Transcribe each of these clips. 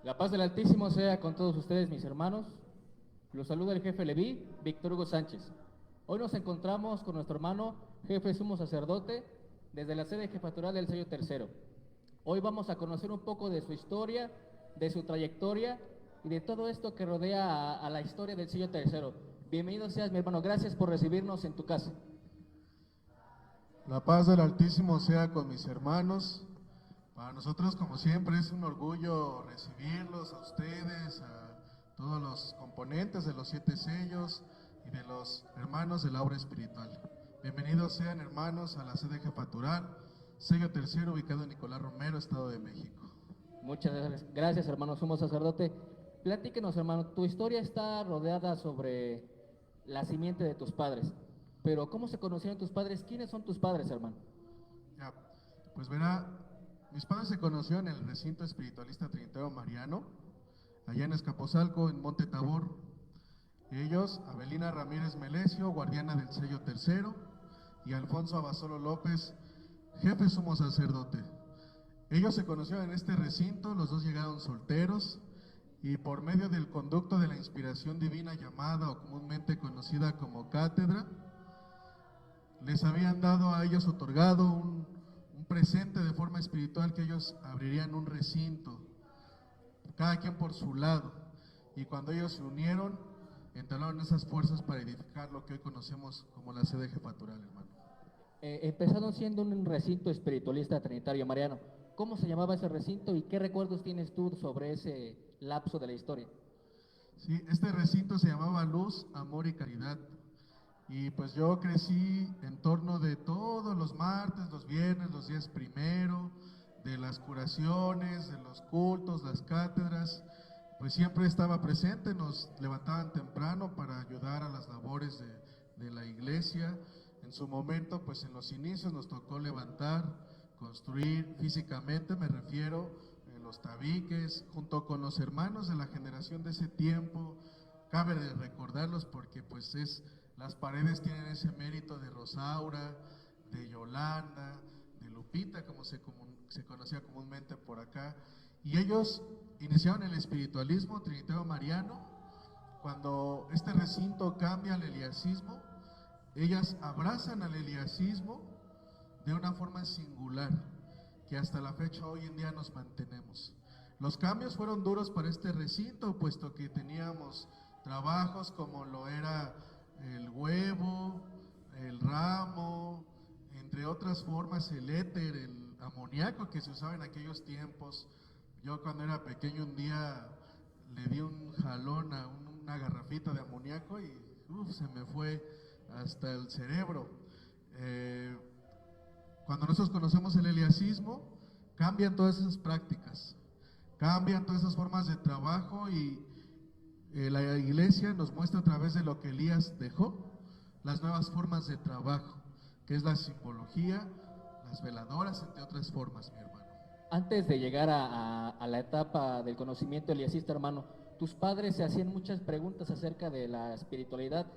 La paz del Altísimo sea con todos ustedes, mis hermanos. Los saluda el jefe Leví, Víctor Hugo Sánchez. Hoy nos encontramos con nuestro hermano, jefe sumo sacerdote, desde la sede jefatural del sello tercero. Hoy vamos a conocer un poco de su historia, de su trayectoria y de todo esto que rodea a la historia del sello tercero. Bienvenido seas, mi hermano. Gracias por recibirnos en tu casa. La paz del Altísimo sea con mis hermanos. Para nosotros, como siempre, es un orgullo recibirlos a ustedes, a todos los componentes de los 7 sellos y de los hermanos de la obra espiritual. Bienvenidos sean, hermanos, a la sede jefatural, sello tercero, ubicado en Nicolás Romero, Estado de México. Muchas gracias, hermano sumo sacerdote. Platíquenos, hermano, tu historia está rodeada sobre la simiente de tus padres. Pero, ¿cómo se conocieron tus padres? ¿Quiénes son tus padres, hermano? Ya, pues verá, mis padres se conocieron en el recinto espiritualista Trinitario Mariano, allá en Escaposalco, en Monte Tabor. Ellos, Abelina Ramírez Melesio, guardiana del sello tercero, y Alfonso Abasolo López, jefe sumo sacerdote. Ellos se conocieron en este recinto, los dos llegaron solteros, y por medio del conducto de la inspiración divina llamada o comúnmente conocida como cátedra, les habían dado a ellos otorgado un presente de forma espiritual, que ellos abrirían un recinto, cada quien por su lado, y cuando ellos se unieron, entablaron esas fuerzas para edificar lo que hoy conocemos como la sede jefatural, hermano. Empezaron siendo un recinto espiritualista trinitario mariano. ¿Cómo se llamaba ese recinto y qué recuerdos tienes tú sobre ese lapso de la historia? Sí, este recinto se llamaba Luz, Amor y Caridad. Y pues yo crecí en torno de todos los martes, los viernes, los días primero, de las curaciones, de los cultos, las cátedras, pues siempre estaba presente. Nos levantaban temprano para ayudar a las labores de la iglesia. En su momento, pues en los inicios nos tocó levantar, construir físicamente, me refiero, los tabiques, junto con los hermanos de la generación de ese tiempo. Cabe de recordarlos porque pues las paredes tienen ese mérito de Rosaura, de Yolanda, de Lupita, como se conocía comúnmente por acá. Y ellos iniciaron el espiritualismo trinitario mariano. Cuando este recinto cambia al eliasismo, ellas abrazan al eliasismo de una forma singular, que hasta la fecha hoy en día nos mantenemos. Los cambios fueron duros para este recinto, puesto que teníamos trabajos como lo era el huevo, el ramo, entre otras formas, el éter, el amoníaco que se usaba en aquellos tiempos. Yo cuando era pequeño un día le di un jalón a una garrafita de amoníaco y se me fue hasta el cerebro. Cuando nosotros conocemos el eliasismo, cambian todas esas prácticas, cambian todas esas formas de trabajo, y la iglesia nos muestra a través de lo que Elías dejó, las nuevas formas de trabajo, que es la simbología, las veladoras, entre otras formas, mi hermano. Antes de llegar a la etapa del conocimiento eliasista, hermano, tus padres se hacían muchas preguntas acerca de la espiritualidad.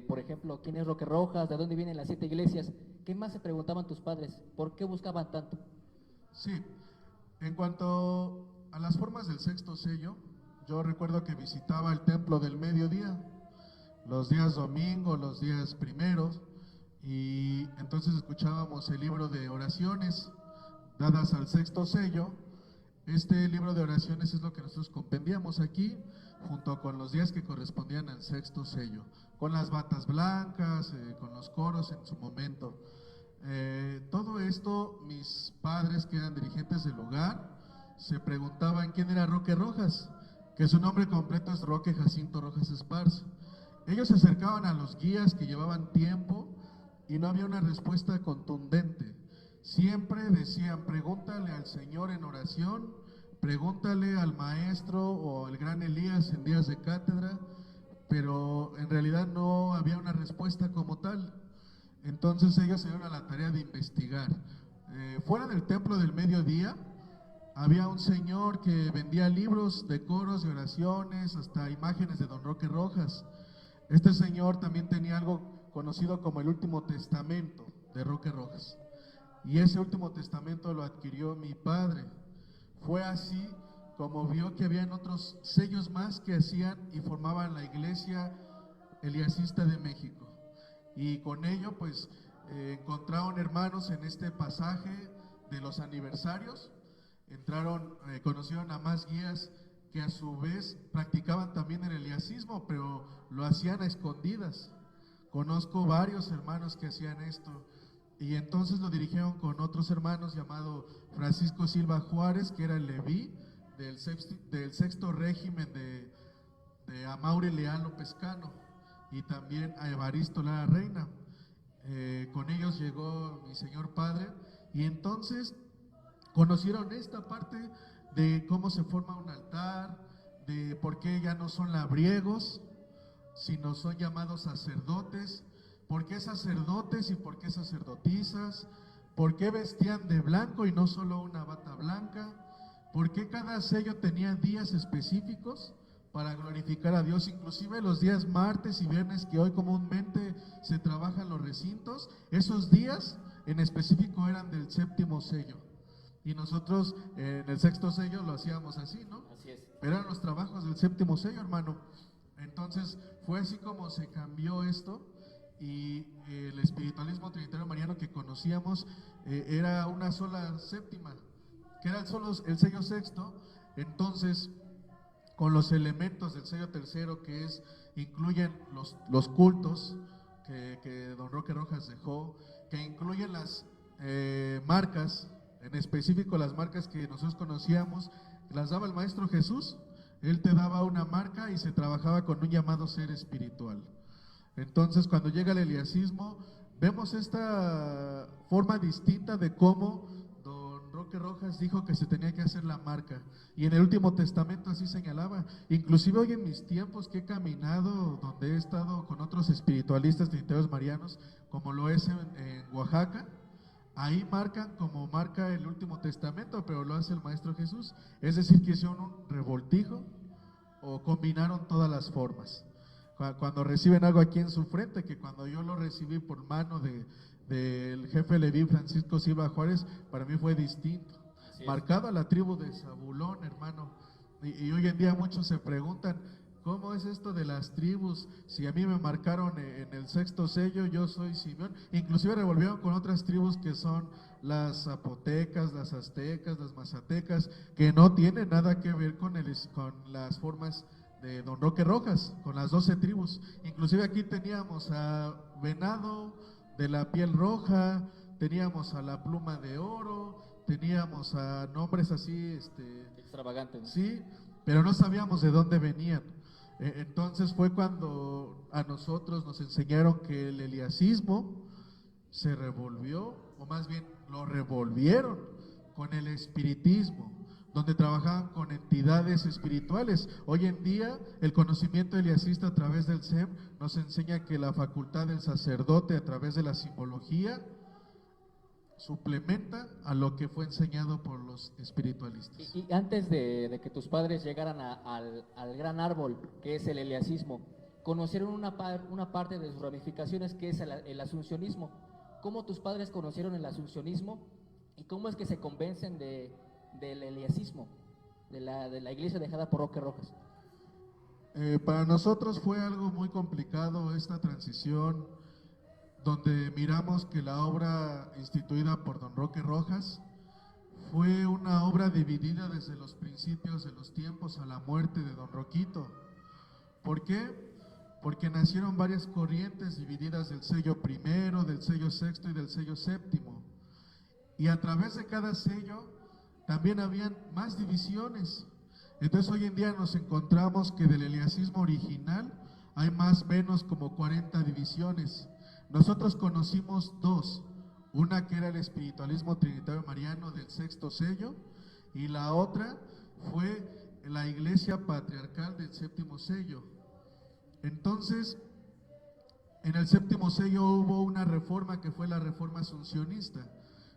Por ejemplo, ¿quién es Roque Rojas? ¿De dónde vienen las 7 iglesias? ¿Qué más se preguntaban tus padres? ¿Por qué buscaban tanto? Sí, en cuanto a las formas del sexto sello, yo recuerdo que visitaba el templo del mediodía, los días domingo, los días primeros, y entonces escuchábamos el libro de oraciones dadas al sexto sello. Este libro de oraciones es lo que nosotros compendiamos aquí, junto con los días que correspondían al sexto sello, con las batas blancas, con los coros en su momento. Todo esto, mis padres, que eran dirigentes del lugar, se preguntaban quién era Roque Rojas, que su nombre completo es Roque Jacinto Rojas Esparza. Ellos se acercaban a los guías que llevaban tiempo y no había una respuesta contundente. Siempre decían: pregúntale al Señor en oración, pregúntale al maestro o al gran Elías en días de cátedra, pero en realidad no había una respuesta como tal. Entonces ellos se dieron a la tarea de investigar. Fuera del templo del mediodía había un señor que vendía libros de coros, de oraciones, hasta imágenes de don Roque Rojas. Este señor también tenía algo conocido como el Último Testamento de Roque Rojas, y ese Último Testamento lo adquirió mi padre. Fue así como vio que habían otros sellos más que hacían y formaban la iglesia eliasista de México. Y con ello pues encontraron hermanos en este pasaje de los aniversarios, conocieron a más guías que a su vez practicaban también el eliasismo, pero lo hacían a escondidas. Conozco varios hermanos que hacían esto, y entonces lo dirigieron con otros hermanos llamado Francisco Silva Juárez, que era el Leví del sexto régimen de Amaury Leal López Cano, y también a Evaristo Lara Reina. Con ellos llegó mi señor padre, y entonces conocieron esta parte de cómo se forma un altar, de por qué ya no son labriegos, sino son llamados sacerdotes, por qué sacerdotes y por qué sacerdotisas, por qué vestían de blanco y no solo una bata blanca, por qué cada sello tenía días específicos para glorificar a Dios, inclusive los días martes y viernes que hoy comúnmente se trabajan los recintos, esos días en específico eran del séptimo sello. Y nosotros en el sexto sello lo hacíamos así, ¿no? Así es. Pero eran los trabajos del séptimo sello, hermano. Entonces fue así como se cambió esto, y el espiritualismo trinitario mariano que conocíamos era una sola séptima, que era solo el sello sexto. Entonces, con los elementos del sello tercero, que incluyen los cultos que don Roque Rojas dejó, que incluyen las marcas, en específico las marcas que nosotros conocíamos, las daba el Maestro Jesús. Él te daba una marca y se trabajaba con un llamado ser espiritual. Entonces, cuando llega el eliasismo, vemos esta forma distinta de cómo don Roque Rojas dijo que se tenía que hacer la marca, y en el Último Testamento así señalaba. Inclusive hoy en mis tiempos que he caminado, donde he estado con otros espiritualistas trinitarios marianos, como lo es en Oaxaca, ahí marcan como marca el Último Testamento, pero lo hace el Maestro Jesús. Es decir, que hicieron un revoltijo o combinaron todas las formas. Cuando reciben algo aquí en su frente, que cuando yo lo recibí por mano del jefe Leví Francisco Silva Juárez, para mí fue distinto. Marcado a la tribu de Zabulón, hermano. Y hoy en día muchos se preguntan, ¿cómo es esto de las tribus? Si a mí me marcaron en el sexto sello, yo soy Simeón. Inclusive revolvieron con otras tribus que son las zapotecas, las aztecas, las mazatecas, que no tienen nada que ver con las formas de don Roque Rojas, con las 12 tribus. Inclusive aquí teníamos a Venado de la piel roja, teníamos a la pluma de oro, teníamos a nombres así extravagantes, ¿no? Sí, pero no sabíamos de dónde venían. Entonces fue cuando a nosotros nos enseñaron que el eliasismo se revolvió, o más bien lo revolvieron con el espiritismo, donde trabajaban con entidades espirituales. Hoy en día el conocimiento eliasista a través del SEM nos enseña que la facultad del sacerdote a través de la simbología suplementa a lo que fue enseñado por los espiritualistas. Y antes de que tus padres llegaran al gran árbol que es el eliasismo, conocieron una parte de sus ramificaciones que es el asuncionismo. ¿Cómo tus padres conocieron el asuncionismo y cómo es que se convencen del eliasismo, de la iglesia dejada por Roque Rojas? Para nosotros fue algo muy complicado esta transición, donde miramos que la obra instituida por don Roque Rojas fue una obra dividida desde los principios de los tiempos a la muerte de don Roquito. ¿Por qué? Porque nacieron varias corrientes divididas del sello primero, del sello sexto y del sello séptimo, y a través de cada sello también habían más divisiones. Entonces hoy en día nos encontramos que del eliasismo original hay más o menos como 40 divisiones. Nosotros conocimos dos, una que era el espiritualismo trinitario mariano del sexto sello, y la otra fue la iglesia patriarcal del séptimo sello. Entonces, en el séptimo sello hubo una reforma que fue la reforma asuncionista.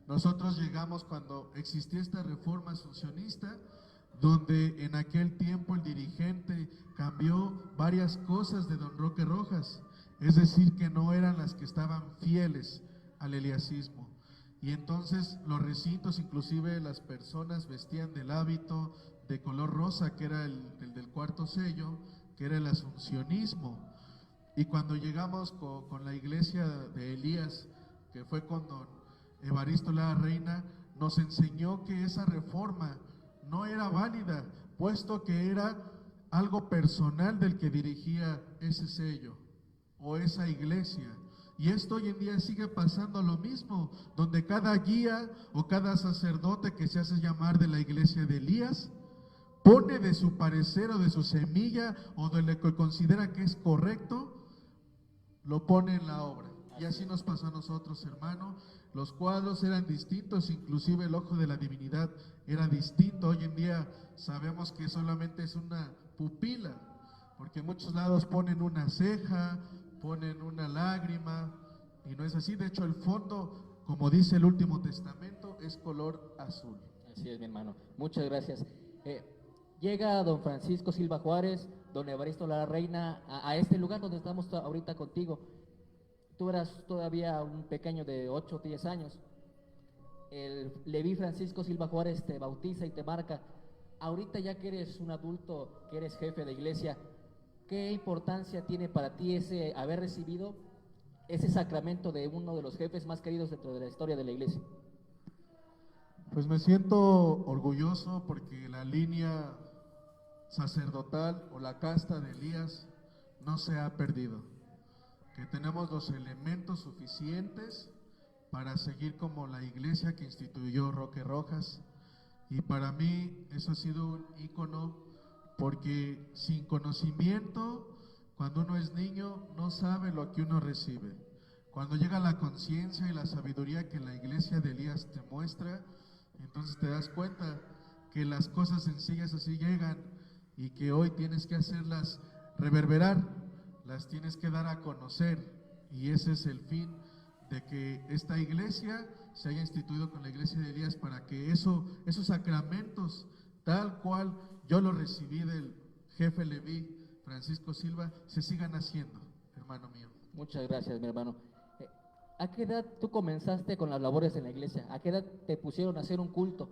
Nosotros llegamos cuando existía esta reforma asuncionista, donde en aquel tiempo el dirigente cambió varias cosas de don Roque Rojas, es decir, que no eran las que estaban fieles al eliasismo. Y entonces los recintos, inclusive las personas vestían del hábito de color rosa, que era el del cuarto sello, que era el asuncionismo. Y cuando llegamos con la iglesia de Elías, que fue con don Evaristo Lara Reina, nos enseñó que esa reforma no era válida, puesto que era algo personal del que dirigía ese sello o esa iglesia. Y esto hoy en día sigue pasando lo mismo, donde cada guía o cada sacerdote que se hace llamar de la iglesia de Elías pone de su parecer o de su semilla o de lo que considera que es correcto, lo pone en la obra. Y así nos pasó a nosotros, hermano. Los cuadros eran distintos, inclusive el ojo de la divinidad era distinto. Hoy en día sabemos que solamente es una pupila, porque en muchos lados ponen una ceja, ponen una lágrima, y no es así. De hecho, el fondo, como dice el Último Testamento, es color azul. Así es, mi hermano. Muchas gracias. Llega don Francisco Silva Juárez, don Evaristo Lara Reina, a este lugar donde estamos ahorita contigo. Tú eras todavía un pequeño de 8 o 10 años. El Leví Francisco Silva Juárez te bautiza y te marca. Ahorita ya que eres un adulto, que eres jefe de iglesia, ¿qué importancia tiene para ti ese haber recibido ese sacramento de uno de los jefes más queridos dentro de la historia de la iglesia? Pues me siento orgulloso porque la línea sacerdotal o la casta de Elías no se ha perdido, que tenemos los elementos suficientes para seguir como la iglesia que instituyó Roque Rojas. Y para mí eso ha sido un ícono, porque sin conocimiento, cuando uno es niño, no sabe lo que uno recibe. Cuando llega la conciencia y la sabiduría que la iglesia de Elías te muestra, entonces te das cuenta que las cosas sencillas así llegan, y que hoy tienes que hacerlas reverberar, las tienes que dar a conocer. Y ese es el fin de que esta iglesia se haya instituido con la iglesia de Elías, para que esos sacramentos, tal cual yo lo recibí del jefe Leví Francisco Silva, se sigan haciendo, hermano mío. Muchas gracias, mi hermano. ¿A qué edad tú comenzaste con las labores en la iglesia? ¿A qué edad te pusieron a hacer un culto?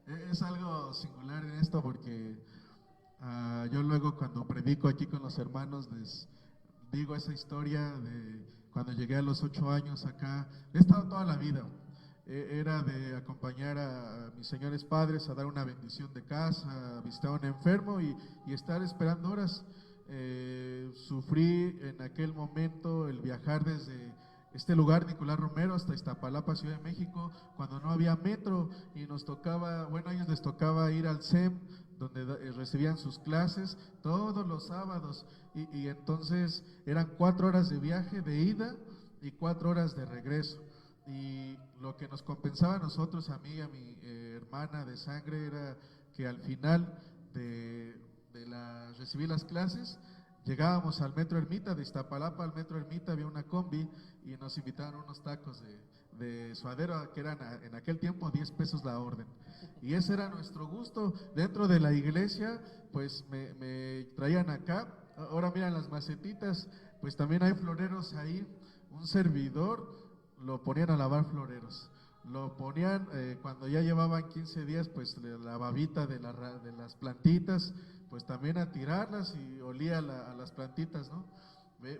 Es algo singular en esto, porque yo luego, cuando predico aquí con los hermanos, les digo esa historia de cuando llegué a los 8 años acá. He estado toda la vida, era de acompañar a mis señores padres a dar una bendición de casa, a visitar a un enfermo y estar esperando horas. Sufrí en aquel momento el viajar desde este lugar, Nicolás Romero, hasta Iztapalapa, Ciudad de México, cuando no había metro, y nos tocaba, bueno, a ellos les tocaba ir al CEM, donde recibían sus clases todos los sábados, y entonces eran 4 horas de viaje de ida y 4 horas de regreso. Y lo que nos compensaba a nosotros, a mí y a mi hermana de sangre, era que al final de recibir las clases, llegábamos al Metro Ermita, de Iztapalapa al Metro Ermita había una combi, y nos invitaban unos tacos de suadero, que eran en aquel tiempo 10 pesos la orden. Y ese era nuestro gusto. Dentro de la iglesia, pues me traían acá. Ahora miran las macetitas, pues también hay floreros ahí. Un servidor lo ponían a lavar floreros. Lo ponían cuando ya llevaban 15 días, pues la babita de las plantitas, pues también a tirarlas, y olía a las plantitas, ¿no?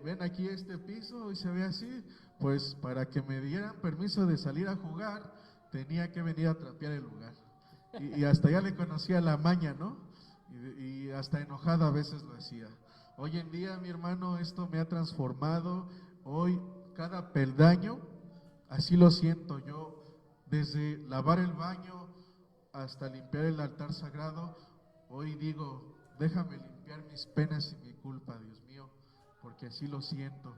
Ven aquí este piso y se ve así. Pues para que me dieran permiso de salir a jugar, tenía que venir a trapear el lugar. Y hasta ya le conocía la maña, ¿no? Y hasta enojado a veces lo hacía. Hoy en día, mi hermano, esto me ha transformado. Hoy cada peldaño, así lo siento yo, desde lavar el baño hasta limpiar el altar sagrado. Hoy digo, déjame limpiar mis penas y mi culpa, Dios mío, porque así lo siento.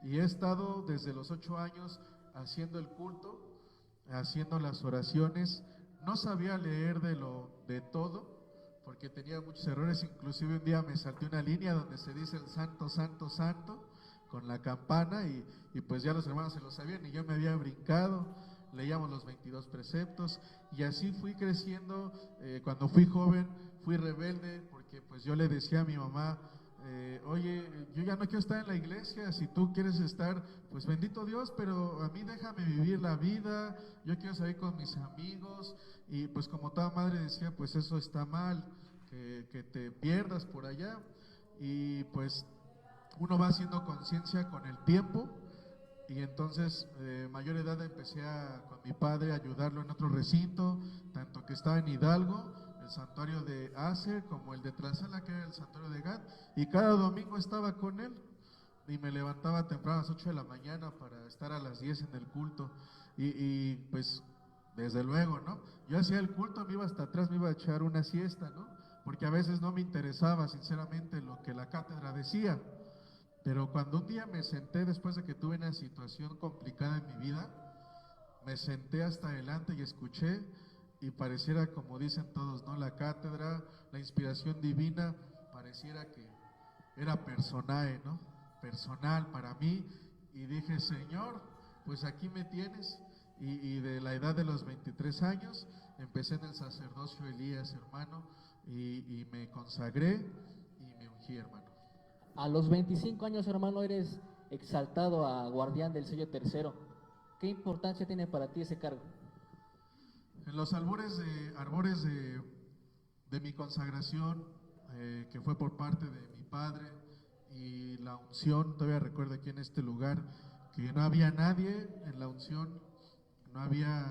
Y he estado desde los 8 años haciendo el culto, haciendo las oraciones. No sabía leer de todo, porque tenía muchos errores. Inclusive un día me salté una línea donde se dice el santo, santo, santo, con la campana, y pues ya los hermanos se lo sabían y yo me había brincado. Leíamos los 22 preceptos, y así fui creciendo. Cuando fui joven fui rebelde, porque pues yo le decía a mi mamá, oye, yo ya no quiero estar en la iglesia, si tú quieres estar, pues bendito Dios, pero a mí déjame vivir la vida, yo quiero salir con mis amigos, y pues como toda madre decía, pues eso está mal, que te pierdas por allá, y pues uno va haciendo conciencia con el tiempo, y entonces mayor edad empecé con mi padre a ayudarlo en otro recinto, tanto que estaba en Hidalgo, el santuario de Acer, como el de Tlaxcala, que era el santuario de Gad, y cada domingo estaba con él, y me levantaba temprano a las 8 de la mañana para estar a las 10 en el culto, y pues desde luego, ¿no? Yo hacía el culto, me iba hasta atrás, me iba a echar una siesta, ¿no? Porque a veces no me interesaba sinceramente lo que la cátedra decía, pero cuando un día me senté, después de que tuve una situación complicada en mi vida, me senté hasta adelante y escuché, y pareciera, como dicen todos, ¿no? La cátedra, la inspiración divina, pareciera que era personal, ¿no? Personal para mí, y dije, Señor, pues aquí me tienes, y de la edad de los 23 años, empecé en el sacerdocio Elías, hermano, y me consagré, y me ungí, hermano. A los 25 años, hermano, eres exaltado a guardián del sello tercero. ¿Qué importancia tiene para ti ese cargo? En los arbores de mi consagración, que fue por parte de mi padre, y la unción, todavía recuerdo aquí en este lugar, que no había nadie en la unción, no había,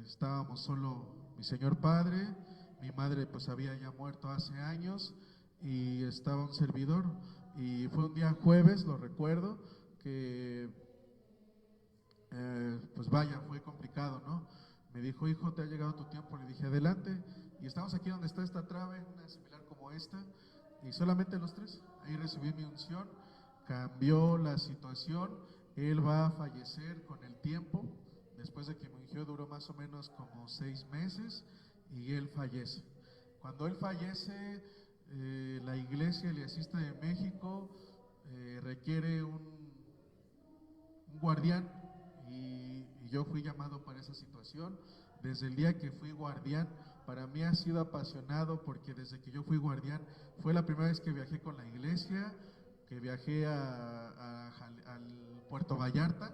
estábamos solo mi señor padre, mi madre pues había ya muerto hace años, y estaba un servidor, y fue un día jueves, lo recuerdo, que pues vaya, fue complicado, ¿no? Me dijo, hijo, te ha llegado tu tiempo. Le dije, adelante. Y estamos aquí donde está esta trave, una similar como esta, y solamente los tres. Ahí recibí mi unción, cambió la situación. Él va a fallecer con el tiempo. Después de que me ungió, duró más o menos como 6 meses, y él fallece. Cuando él fallece, la iglesia eliasista de México requiere un guardián, y yo fui llamado para esa situación. Desde el día que fui guardián, para mí ha sido apasionado, porque desde que yo fui guardián, fue la primera vez que viajé con la iglesia, que viajé al Puerto Vallarta,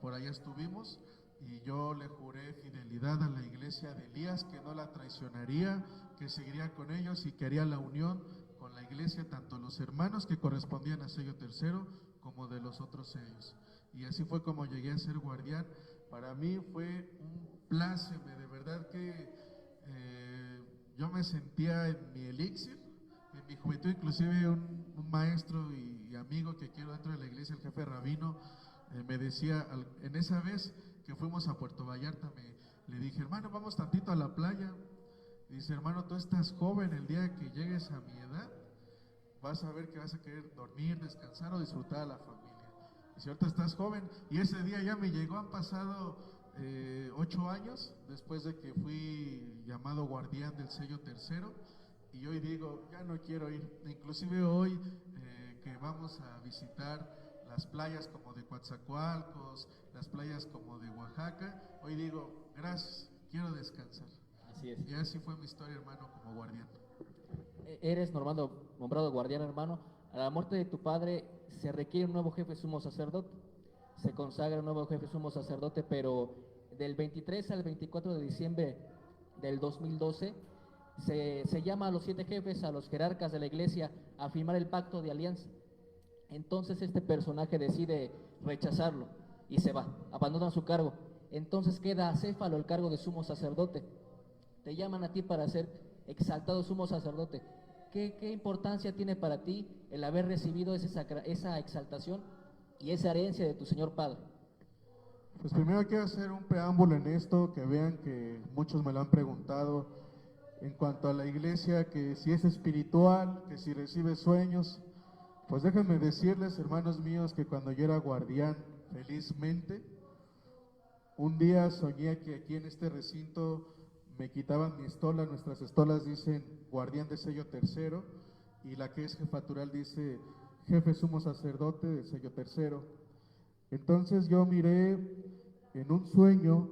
por allá estuvimos, y yo le juré fidelidad a la iglesia de Elías, que no la traicionaría, que seguiría con ellos y que haría la unión con la iglesia, tanto los hermanos que correspondían a sello tercero, como de los otros sellos. Y así fue como llegué a ser guardián. Para mí fue un pláceme, de verdad que yo me sentía en mi elixir, en mi juventud. Inclusive un maestro y amigo que quiero dentro de la iglesia, el jefe rabino, me decía, en esa vez que fuimos a Puerto Vallarta, le dije, hermano, vamos tantito a la playa. Dice, hermano, tú estás joven, el día que llegues a mi edad, vas a ver que vas a querer dormir, descansar o disfrutar a la familia. Y si ahorita estás joven, y ese día ya me llegó, han pasado 8 años después de que fui llamado guardián del sello tercero, y hoy digo, ya no quiero ir. Inclusive hoy que vamos a visitar las playas como de Coatzacoalcos, las playas como de Oaxaca, hoy digo, gracias, quiero descansar. Así es. Y así fue mi historia, hermano, como guardián. Eres nombrado guardián, hermano. A la muerte de tu padre se requiere un nuevo jefe sumo sacerdote. Se consagra un nuevo jefe sumo sacerdote, pero del 23 al 24 de diciembre del 2012 se llama a los 7 jefes, a los jerarcas de la iglesia, a firmar el pacto de alianza. Entonces este personaje decide rechazarlo y se va, abandona su cargo. Entonces queda acéfalo el cargo de sumo sacerdote. Te llaman a ti para ser exaltado sumo sacerdote. ¿Qué importancia tiene para ti el haber recibido esa exaltación y esa herencia de tu Señor Padre? Pues primero quiero hacer un preámbulo en esto, que vean que muchos me lo han preguntado en cuanto a la iglesia, que si es espiritual, que si recibe sueños. Pues déjenme decirles, hermanos míos, que cuando yo era guardián, felizmente, un día soñé que aquí en este recinto me quitaban mi estola. Nuestras estolas dicen guardián de sello tercero, y la que es jefatural dice jefe sumo sacerdote de sello tercero. Entonces yo miré en un sueño,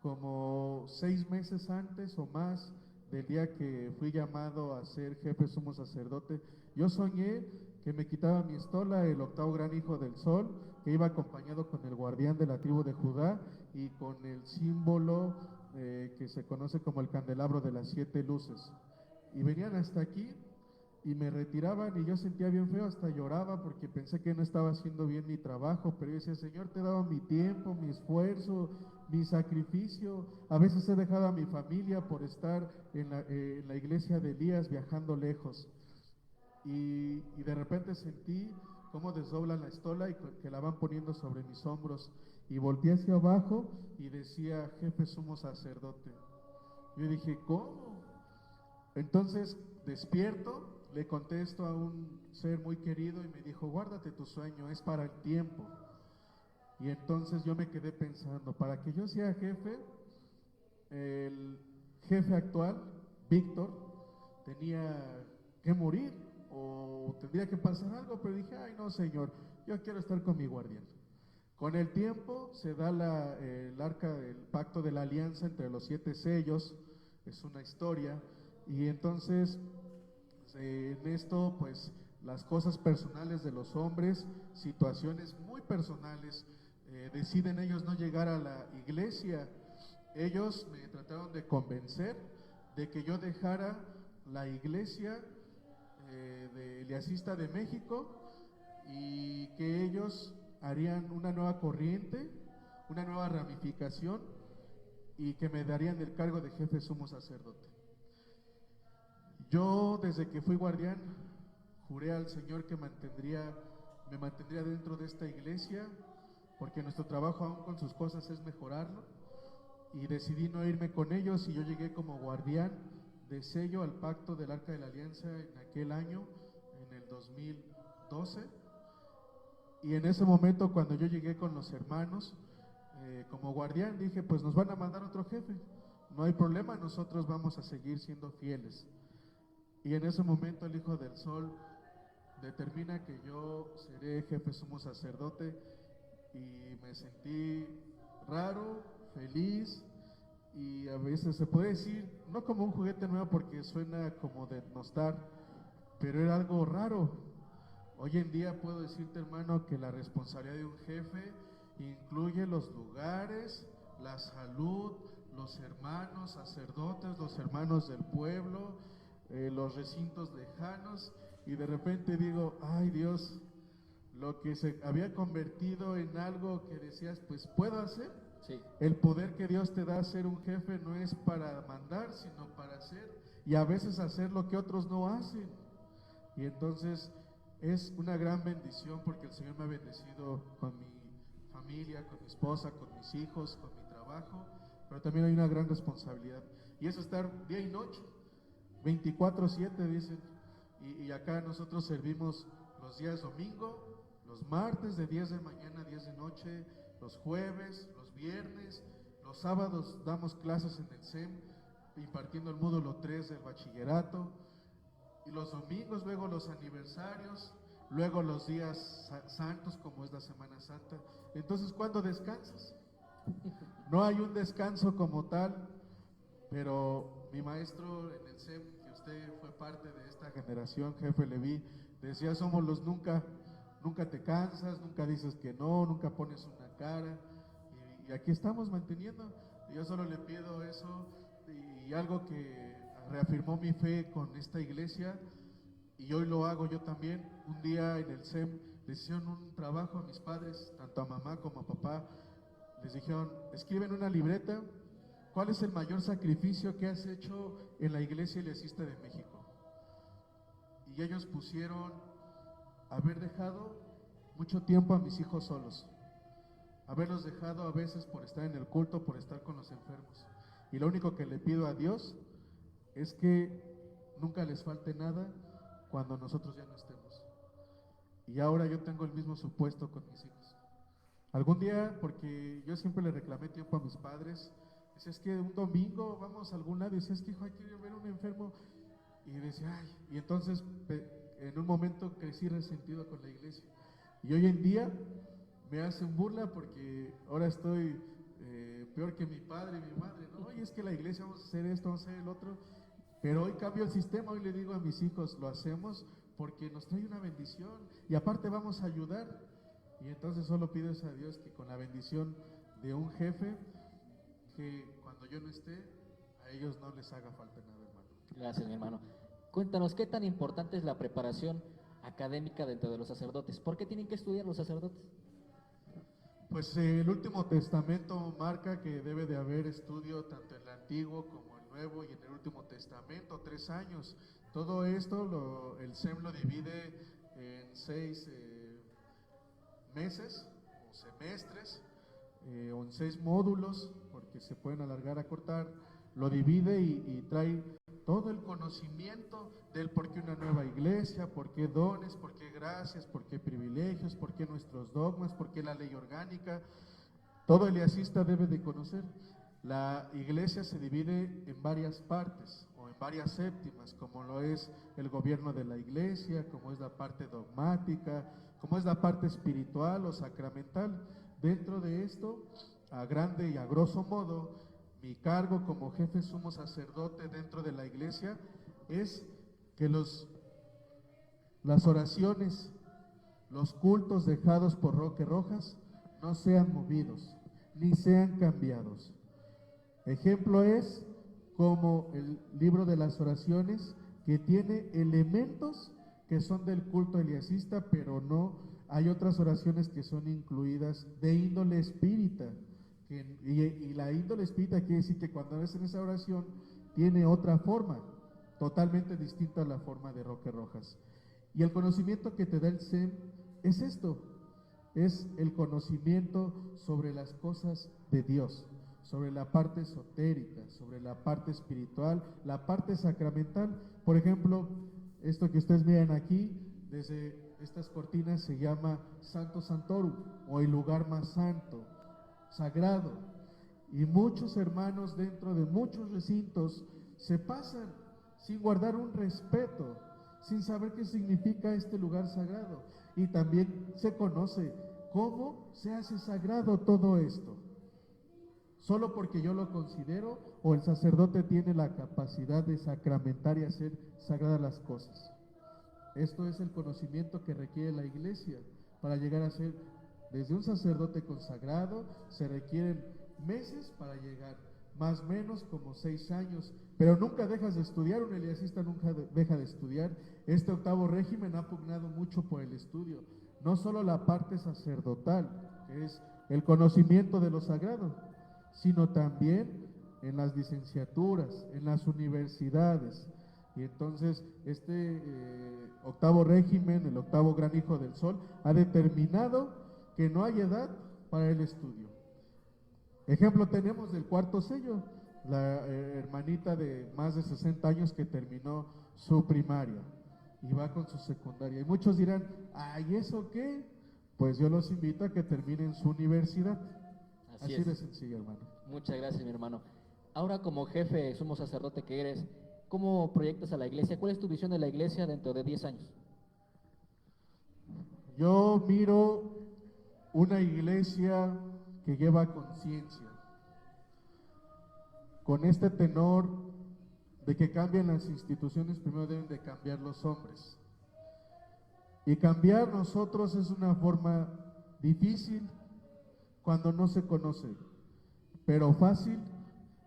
como 6 meses antes o más del día que fui llamado a ser jefe sumo sacerdote, yo soñé que me quitaba mi estola, el octavo gran hijo del sol, que iba acompañado con el guardián de la tribu de Judá y con el símbolo que se conoce como el candelabro de las 7 luces. Y venían hasta aquí y me retiraban y yo sentía bien feo, hasta lloraba porque pensé que no estaba haciendo bien mi trabajo, pero yo decía, Señor, te he dado mi tiempo, mi esfuerzo, mi sacrificio, a veces he dejado a mi familia por estar en la iglesia de Elías viajando lejos, y de repente sentí cómo desdoblan la estola y que la van poniendo sobre mis hombros, y volteé hacia abajo y decía, jefe sumo sacerdote. Yo dije, ¿cómo? Entonces despierto, le contesto a un ser muy querido y me dijo, guárdate tu sueño, es para el tiempo. Y entonces yo me quedé pensando, para que yo sea jefe, el jefe actual, Víctor, tenía que morir o tendría que pasar algo, pero dije, ay no señor, yo quiero estar con mi guardián. Con el tiempo se da el arca, el pacto de la alianza entre los 7 sellos, es una historia, y entonces en esto pues las cosas personales de los hombres, situaciones muy personales, deciden ellos no llegar a la iglesia. Ellos me trataron de convencer de que yo dejara la iglesia de Eliasista de México y que ellos harían una nueva corriente, una nueva ramificación y que me darían el cargo de jefe sumo sacerdote. Yo desde que fui guardián juré al Señor que me mantendría dentro de esta iglesia, porque nuestro trabajo aún con sus cosas es mejorarlo, y decidí no irme con ellos y yo llegué como guardián de sello al pacto del Arca de la Alianza en aquel año, en el 2012, y en ese momento cuando yo llegué con los hermanos, como guardián dije, pues nos van a mandar otro jefe, no hay problema, nosotros vamos a seguir siendo fieles. Y en ese momento el Hijo del Sol determina que yo seré jefe sumo sacerdote y me sentí raro, feliz y a veces se puede decir, no como un juguete nuevo porque suena como de nostar, pero era algo raro. Hoy en día puedo decirte, hermano, que la responsabilidad de un jefe incluye los lugares, la salud, los hermanos sacerdotes, los hermanos del pueblo, los recintos lejanos, y de repente digo, ay Dios, lo que se había convertido en algo que decías, pues puedo hacer. Sí. El poder que Dios te da a ser un jefe no es para mandar, sino para hacer, y a veces hacer lo que otros no hacen. Y entonces es una gran bendición porque el Señor me ha bendecido con mi familia, con mi esposa, con mis hijos, con mi trabajo, pero también hay una gran responsabilidad, y es estar día y noche, 24/7 dicen, y acá nosotros servimos los días domingo, los martes de 10 de mañana a 10 de noche, los jueves, los viernes, los sábados damos clases en el SEM, impartiendo el módulo 3 del bachillerato, y los domingos, luego los aniversarios, luego los días santos como es la Semana Santa. Entonces, ¿cuándo descansas? No hay un descanso como tal, pero mi maestro en el SEM, que usted fue parte de esta generación, jefe Leví, decía, somos los nunca te cansas, nunca dices que no, nunca pones una cara, y aquí estamos manteniendo. Y yo solo le pido eso, y algo que reafirmó mi fe con esta iglesia, y hoy lo hago yo también. Un día en el SEM les hicieron un trabajo a mis padres, tanto a mamá como a papá, les dijeron, escriben una libreta, ¿cuál es el mayor sacrificio que has hecho en la iglesia Eliasista de México? Y ellos pusieron haber dejado mucho tiempo a mis hijos solos, haberlos dejado a veces por estar en el culto, por estar con los enfermos. Y lo único que le pido a Dios es que nunca les falte nada cuando nosotros ya no estemos. Y ahora yo tengo el mismo supuesto con mis hijos. Algún día, porque yo siempre le reclamé tiempo a mis padres, decía, es que un domingo vamos a algún lado, y decía, es que hijo, hay que ir a ver a un enfermo, y decía, ay, y entonces en un momento crecí resentido con la iglesia, y hoy en día me hacen burla porque ahora estoy peor que mi padre y mi madre, ¿no? Oye, es que la iglesia vamos a hacer esto, vamos a hacer el otro, Pero hoy cambio el sistema, hoy le digo a mis hijos, lo hacemos porque nos trae una bendición y aparte vamos a ayudar. Y entonces solo pides a Dios que con la bendición de un jefe, que cuando yo no esté, a ellos no les haga falta nada, hermano. Gracias, mi hermano. Cuéntanos, ¿qué tan importante es la preparación académica dentro de los sacerdotes? ¿Por qué tienen que estudiar los sacerdotes? Pues el Último Testamento marca que debe de haber estudio tanto en el Antiguo como el Nuevo y en el Último Testamento, 3 años. Todo esto el SEM lo divide en 6 meses o semestres, o en 6 módulos, porque se pueden alargar a cortar. Lo divide y trae todo el conocimiento del por qué una nueva iglesia, por qué dones, por qué gracias, por qué privilegios, por qué nuestros dogmas, por qué la ley orgánica. Todo eliasista debe de conocer. La iglesia se divide en varias partes o en varias séptimas, como lo es el gobierno de la iglesia, como es la parte dogmática, como es la parte espiritual o sacramental. Dentro de esto, a grande y a grosso modo, mi cargo como jefe sumo sacerdote dentro de la iglesia es que las oraciones, los cultos dejados por Roque Rojas no sean movidos, ni sean cambiados. Ejemplo es como el libro de las oraciones, que tiene elementos que son del culto eliasista, pero no, hay otras oraciones que son incluidas de índole espírita. Y la índole espírita quiere decir que cuando ves en esa oración tiene otra forma, totalmente distinta a la forma de Roque Rojas. Y el conocimiento que te da el SEM es esto, es el conocimiento sobre las cosas de Dios, sobre la parte esotérica, sobre la parte espiritual, la parte sacramental. Por ejemplo, esto que ustedes miran aquí, desde estas cortinas se llama Santo Santorum, o el lugar más santo, sagrado, y muchos hermanos dentro de muchos recintos se pasan sin guardar un respeto, sin saber qué significa este lugar sagrado, y también se conoce cómo se hace sagrado todo esto, solo porque yo lo considero o el sacerdote tiene la capacidad de sacramentar y hacer sagradas las cosas. Esto es el conocimiento que requiere la iglesia para llegar a ser. Desde un sacerdote consagrado se requieren meses para llegar, más o menos como 6 años, pero nunca dejas de estudiar, un eliasista nunca deja de estudiar. Este octavo régimen ha pugnado mucho por el estudio, no solo la parte sacerdotal, que es el conocimiento de lo sagrado, sino también en las licenciaturas, en las universidades. Y entonces este octavo régimen, el octavo gran hijo del sol, ha determinado que no hay edad para el estudio. Ejemplo tenemos del cuarto sello, la hermanita de más de 60 años que terminó su primaria y va con su secundaria. Y muchos dirán, ¿ay, eso qué? Pues yo los invito a que terminen su universidad. Así de sencillo, hermano. Muchas gracias, mi hermano. Ahora, como jefe, sumo sacerdote que eres, ¿cómo proyectas a la iglesia? ¿Cuál es tu visión de la iglesia dentro de 10 años? Yo miro una iglesia que lleva conciencia, con este tenor de que cambian las instituciones, primero deben de cambiar los hombres. Y cambiar nosotros es una forma difícil cuando no se conoce, pero fácil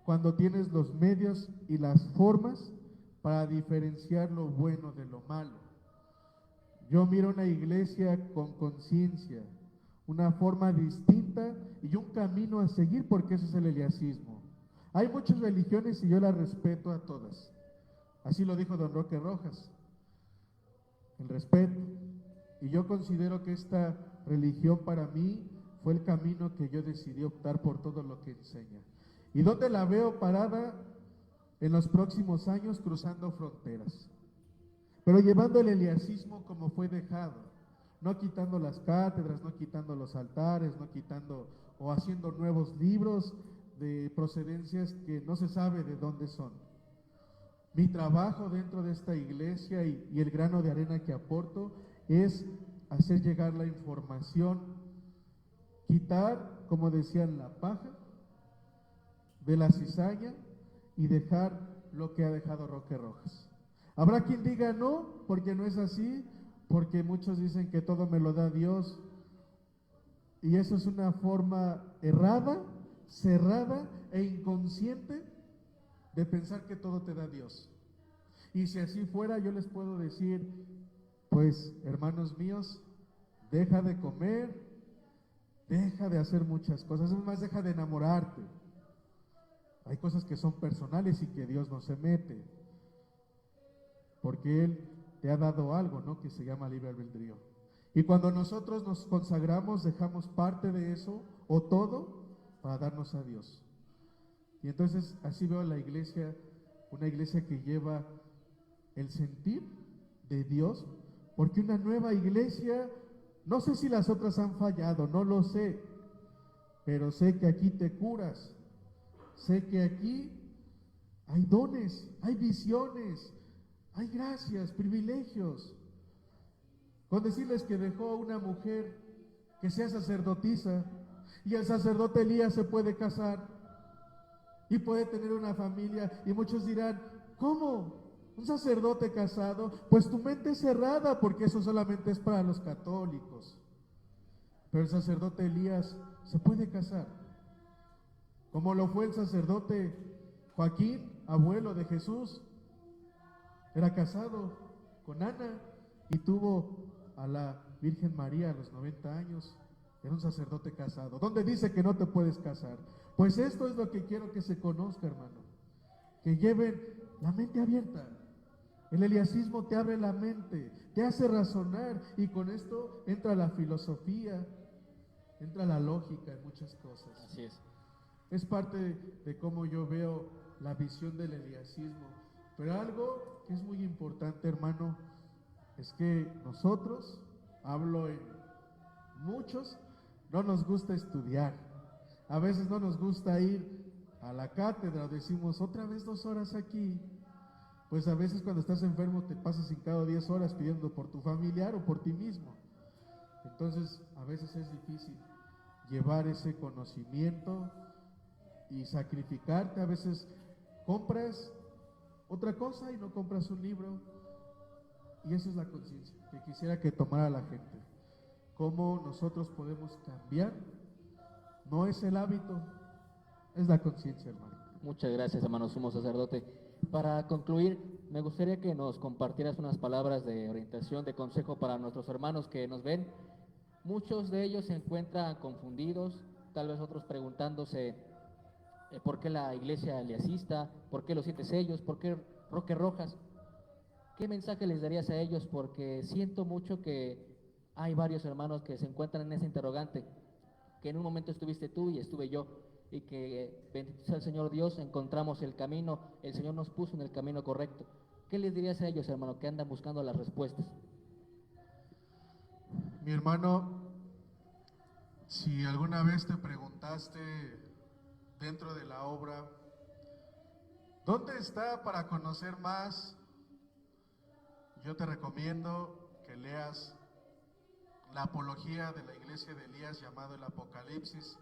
cuando tienes los medios y las formas para diferenciar lo bueno de lo malo. Yo miro una iglesia con conciencia, una forma distinta y un camino a seguir, porque eso es el eliasismo. Hay muchas religiones y yo las respeto a todas. Así lo dijo don Roque Rojas, el respeto. Y yo considero que esta religión para mí fue el camino que yo decidí optar por todo lo que enseña. ¿Y dónde la veo parada? En los próximos años, cruzando fronteras, pero llevando el eliasismo como fue dejado, no quitando las cátedras, no quitando los altares, no quitando o haciendo nuevos libros de procedencias que no se sabe de dónde son. Mi trabajo dentro de esta iglesia y el grano de arena que aporto es hacer llegar la información, quitar, como decían, la paja de la cizaña y dejar lo que ha dejado Roque Rojas. Habrá quien diga no, porque no es así, porque muchos dicen que todo me lo da Dios, y eso es una forma errada, cerrada e inconsciente de pensar que todo te da Dios. Y si así fuera, yo les puedo decir, pues, hermanos míos, deja de comer, deja de hacer muchas cosas, es más, deja de enamorarte. Hay cosas que son personales y que Dios no se mete, porque Él te ha dado algo, ¿no?, que se llama libre albedrío. Y cuando nosotros nos consagramos, dejamos parte de eso o todo para darnos a Dios. Y entonces así veo la iglesia, una iglesia que lleva el sentir de Dios, porque una nueva iglesia, no sé si las otras han fallado, no lo sé, pero sé que aquí te curas, sé que aquí hay dones, hay visiones, hay gracias, privilegios. Con decirles que dejó una mujer que sea sacerdotisa, y el sacerdote Elías se puede casar y puede tener una familia, y muchos dirán, ¿cómo? ¿Un sacerdote casado? Pues tu mente es cerrada, porque eso solamente es para los católicos. Pero el sacerdote Elías se puede casar, como lo fue el sacerdote Joaquín, abuelo de Jesús. Era casado con Ana y tuvo a la Virgen María a los 90 años. Era un sacerdote casado. ¿Dónde dice que no te puedes casar? Pues esto es lo que quiero que se conozca, hermano. Que lleven la mente abierta. El eliasismo te abre la mente, te hace razonar, y con esto entra la filosofía, entra la lógica en muchas cosas. Así es. Es parte de cómo yo veo la visión del eliasismo. Pero algo que es muy importante, hermano, es que nosotros, hablo en muchos, no nos gusta estudiar. A veces no nos gusta ir a la cátedra, decimos otra vez 2 horas aquí. Pues a veces cuando estás enfermo te pasas sin cada 10 horas pidiendo por tu familiar o por ti mismo. Entonces a veces es difícil llevar ese conocimiento y sacrificarte. A veces compras otra cosa y no compras un libro, y eso es la conciencia que quisiera que tomara la gente. Cómo nosotros podemos cambiar, no es el hábito, es la conciencia, hermano. Muchas gracias, hermano sumo sacerdote. Para concluir, me gustaría que nos compartieras unas palabras de orientación, de consejo para nuestros hermanos que nos ven. Muchos de ellos se encuentran confundidos, tal vez otros preguntándose por qué la iglesia eliasista, por qué los 7 sellos, por qué Roque Rojas. ¿Qué mensaje les darías a ellos? Porque siento mucho que hay varios hermanos que se encuentran en ese interrogante, que en un momento estuviste tú y estuve yo, y que, bendito sea el Señor Dios, encontramos el camino, el Señor nos puso en el camino correcto. ¿Qué les dirías a ellos, hermano, que andan buscando las respuestas? Mi hermano, si alguna vez te preguntaste dentro de la obra, ¿dónde está para conocer más? Yo te recomiendo que leas la apología de la iglesia de Elías llamado el Apocalipsis,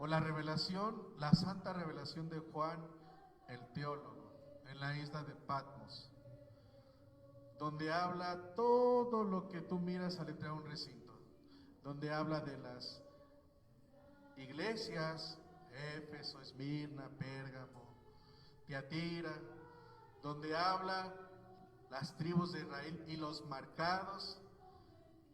o la revelación, la santa revelación de Juan el teólogo en la isla de Patmos, donde habla todo lo que tú miras al entrar a un recinto, donde habla de las iglesias, Éfeso, Esmirna, Pérgamo, Tiatira, donde habla las tribus de Israel y los marcados,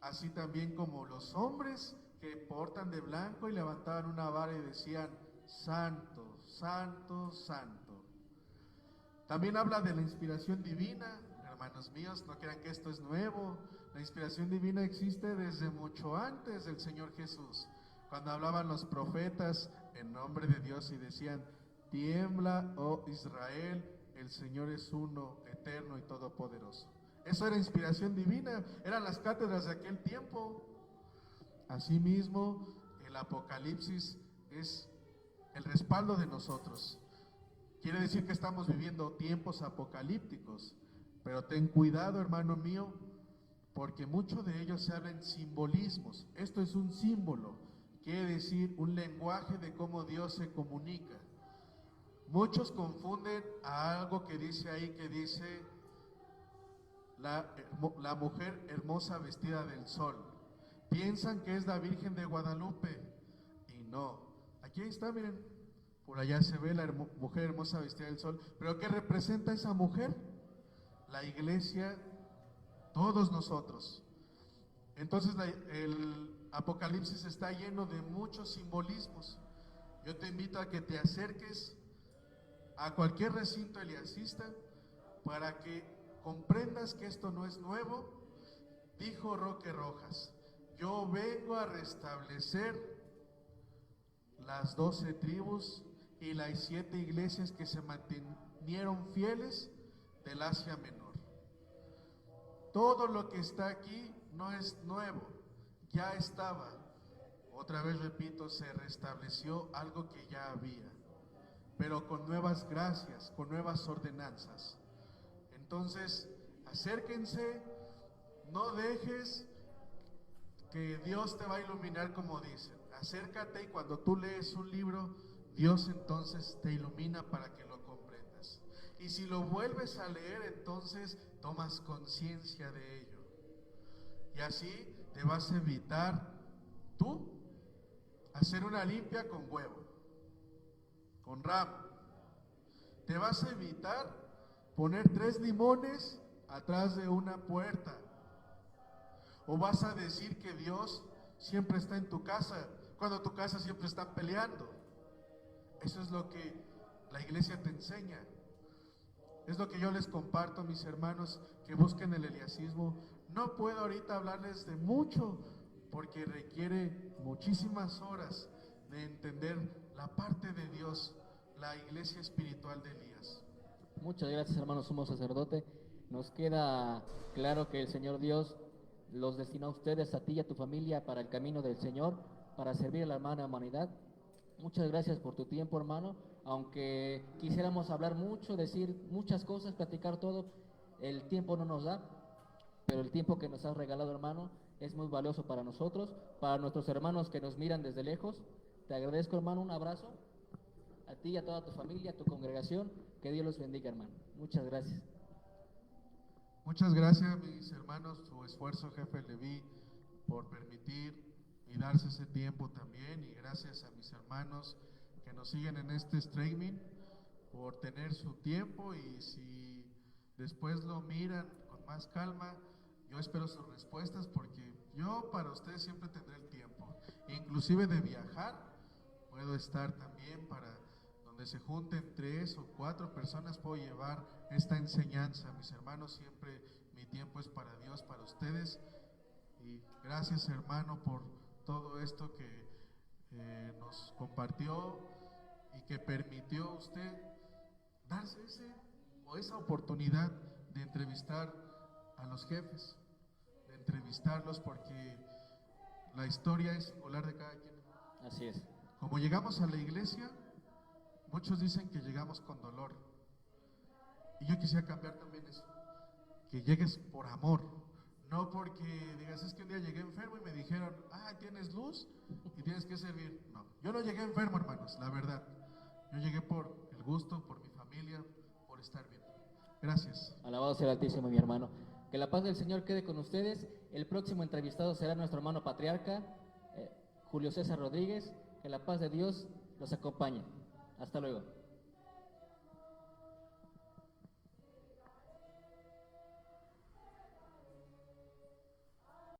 así también como los hombres que portan de blanco y levantaban una vara y decían, santo, santo, santo. También habla de la inspiración divina. Hermanos míos, no crean que esto es nuevo. La inspiración divina existe desde mucho antes del Señor Jesús, cuando hablaban los profetas en nombre de Dios y decían, tiembla, oh Israel, el Señor es uno, eterno y todopoderoso. Eso era inspiración divina, eran las cátedras de aquel tiempo. Asimismo, el Apocalipsis es el respaldo de nosotros. Quiere decir que estamos viviendo tiempos apocalípticos, pero ten cuidado, hermano mío, porque mucho de ellos se habla en simbolismos. Esto es un símbolo, quiere decir un lenguaje de cómo Dios se comunica. Muchos confunden a algo que dice ahí, que dice la mujer hermosa vestida del sol. Piensan que es la Virgen de Guadalupe y no. Aquí está, miren, por allá se ve la mujer hermosa vestida del sol. ¿Pero qué representa esa mujer? La iglesia, todos nosotros. Entonces el Apocalipsis está lleno de muchos simbolismos. Yo te invito a que te acerques a cualquier recinto eliasista para que comprendas que esto no es nuevo. Dijo Roque Rojas: yo vengo a restablecer las 12 tribus y las 7 iglesias que se mantenieron fieles del Asia Menor. Todo lo que está aquí no es nuevo, ya estaba. Otra vez repito, se restableció algo que ya había, pero con nuevas gracias, con nuevas ordenanzas. Entonces, acérquense, no dejes que Dios te va a iluminar, como dicen. Acércate y cuando tú lees un libro, Dios entonces te ilumina para que lo comprendas. Y si lo vuelves a leer, entonces tomas conciencia de ello. Y así te vas a evitar tú hacer una limpia con huevo, con ramo. Te vas a evitar poner 3 limones atrás de una puerta. O vas a decir que Dios siempre está en tu casa, cuando tu casa siempre está peleando. Eso es lo que la iglesia te enseña. Es lo que yo les comparto a mis hermanos que busquen el eliasismo. No puedo ahorita hablarles de mucho, porque requiere muchísimas horas de entender la parte de Dios, la iglesia espiritual de Elías. Muchas gracias, hermano sumo sacerdote. Nos queda claro que el Señor Dios los destinó a ustedes, a ti y a tu familia, para el camino del Señor, para servir a la hermana humanidad. Muchas gracias por tu tiempo, hermano. Aunque quisiéramos hablar mucho, decir muchas cosas, platicar todo, el tiempo no nos da, pero el tiempo que nos has regalado, hermano, es muy valioso para nosotros, para nuestros hermanos que nos miran desde lejos. Te agradezco, hermano, un abrazo a ti y a toda tu familia, a tu congregación. Que Dios los bendiga, hermano. Muchas gracias. Muchas gracias, mis hermanos, su esfuerzo, jefe Leví, por permitir y darse ese tiempo también. Y gracias a mis hermanos que nos siguen en este streaming por tener su tiempo. Y si después lo miran con más calma, yo espero sus respuestas, porque yo para ustedes siempre tendré el tiempo. Inclusive de viajar, puedo estar también para donde se junten 3 o 4 personas, puedo llevar esta enseñanza. Mis hermanos, siempre mi tiempo es para Dios, para ustedes. Y gracias, hermano, por todo esto que nos compartió y que permitió usted darse esa oportunidad de entrevistar a los jefes, de entrevistarlos, porque la historia es singular de cada quien. Así es. Como llegamos a la iglesia, muchos dicen que llegamos con dolor, y yo quisiera cambiar también eso, que llegues por amor, no porque digas, es que un día llegué enfermo y me dijeron, tienes luz y tienes que servir. No, yo no llegué enfermo, hermanos, la verdad. Yo llegué por el gusto, por mi familia, por estar bien. Gracias. Alabado sea el Altísimo, mi hermano. Que la paz del Señor quede con ustedes. El próximo entrevistado será nuestro hermano patriarca, Julio César Rodríguez. Que la paz de Dios los acompañe. Hasta luego.